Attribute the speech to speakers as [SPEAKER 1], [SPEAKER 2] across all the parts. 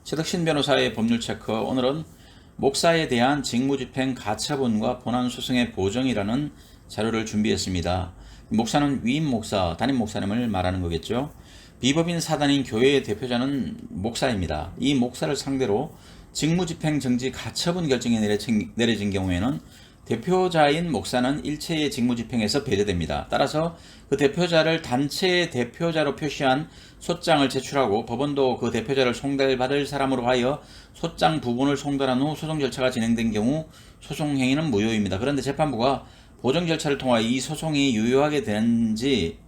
[SPEAKER 1] 최덕신 변호사의 법률체크. 오늘은 목사에 대한 직무집행 가처분과 본안소송의 보정이라는 자료를 준비했습니다. 목사는 위임 목사, 담임 목사님을 말하는 거겠죠. 비법인 사단인 교회의 대표자는 목사입니다. 이 목사를 상대로 직무집행 정지 가처분 결정이 내려진 경우에는 대표자인 목사는 일체의 직무집행에서 배제됩니다. 따라서 그 대표자를 단체의 대표자로 표시한 소장을 제출하고 법원도 그 대표자를 송달받을 사람으로 하여 소장 부분을 송달한 후 소송 절차가 진행된 경우 소송 행위는 무효입니다. 그런데 재판부가 보정 절차를 통하여 이 소송이 유효하게 되는지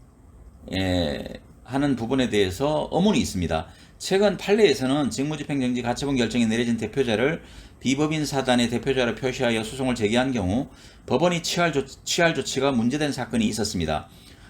[SPEAKER 1] 하는 부분에 대해서 의문이 있습니다. 최근 판례에서는 직무집행정지 가처분 결정이 내려진 대표자를 비법인 사단의 대표자로 표시하여 소송을 제기한 경우 법원이 취할 조치가 문제된 사건이 있었습니다.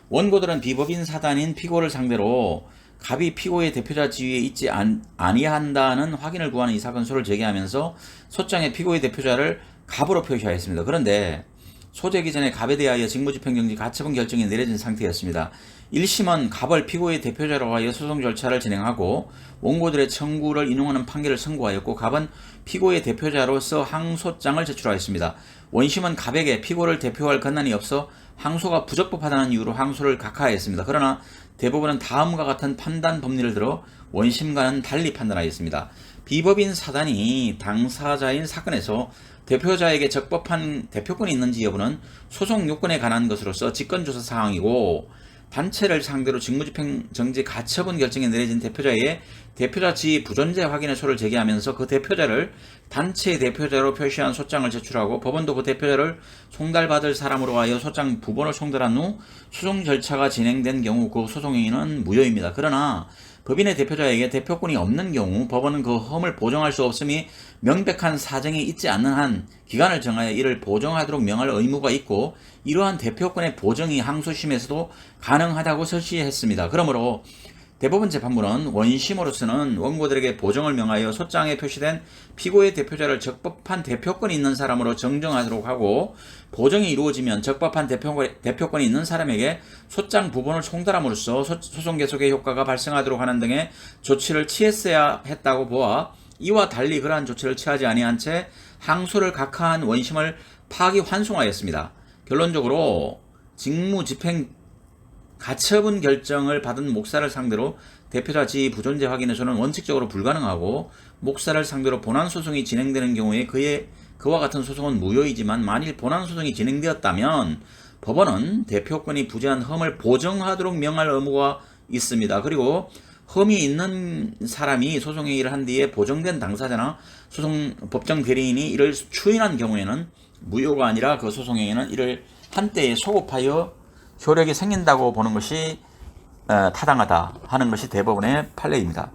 [SPEAKER 1] 원고들은 비법인 사단인 피고를 상대로 갑이 피고의 대표자 지위에 있지 아니한다는 확인을 구하는 이 사건소를 제기하면서 소장의 피고의 대표자를 갑으로 표시하였습니다. 그런데 소제기 전에 갑에 대하여 직무집행정지 가처분 결정이 내려진 상태였습니다. 1심은 갑을 피고의 대표자로 하여 소송 절차를 진행하고 원고들의 청구를 인용하는 판결을 선고하였고 갑은 피고의 대표자로서 항소장을 제출하였습니다. 원심은 갑에게 피고를 대표할 권한이 없어 항소가 부적법하다는 이유로 항소를 각하하였습니다. 그러나 대법원은 다음과 같은 판단 법리를 들어 원심과는 달리 판단하였습니다. 비법인 사단이 당사자인 사건에서 대표자에게 적법한 대표권이 있는지 여부는 소송 요건에 관한 것으로서 직권조사 사항이고 단체를 상대로 직무집행정지 가처분 결정이 내려진 대표자의 대표자 지위 부존재 확인의 소를 제기하면서 그 대표자를 단체의 대표자로 표시한 소장을 제출하고 법원도 그 대표자를 송달받을 사람으로 하여 소장 부본을 송달한 후 소송 절차가 진행된 경우 그 소송행위는 무효입니다. 그러나 법인의 대표자에게 대표권이 없는 경우 법원은 그 험을 보정할 수 없음이 명백한 사정이 있지 않는 한 기간을 정하여 이를 보정하도록 명할 의무가 있고 이러한 대표권의 보정이 항소심에서도 가능하다고 설시했습니다. 그러므로 대법원 재판부는 원심으로서는 원고들에게 보정을 명하여 소장에 표시된 피고의 대표자를 적법한 대표권이 있는 사람으로 정정하도록 하고 보정이 이루어지면 적법한 대표권이 있는 사람에게 소장 부본을 송달함으로써 소송 계속의 효과가 발생하도록 하는 등의 조치를 취했어야 했다고 보아 이와 달리 그러한 조치를 취하지 아니한 채 항소를 각하한 원심을 파기환송하였습니다. 결론적으로 직무집행 가처분 결정을 받은 목사를 상대로 대표자 지위 부존재 확인에서는 원칙적으로 불가능하고 목사를 상대로 본안소송이 진행되는 경우에 그와 같은 소송은 무효이지만 만일 본안소송이 진행되었다면 법원은 대표권이 부재한 험을 보정하도록 명할 의무가 있습니다. 그리고 험이 있는 사람이 소송행위를 한 뒤에 보정된 당사자나 소송 법정 대리인이 이를 추인한 경우에는 무효가 아니라 그 소송행위는 이를 한때에 소급하여 효력이 생긴다고 보는 것이 타당하다 하는 것이 대법원의 판례입니다.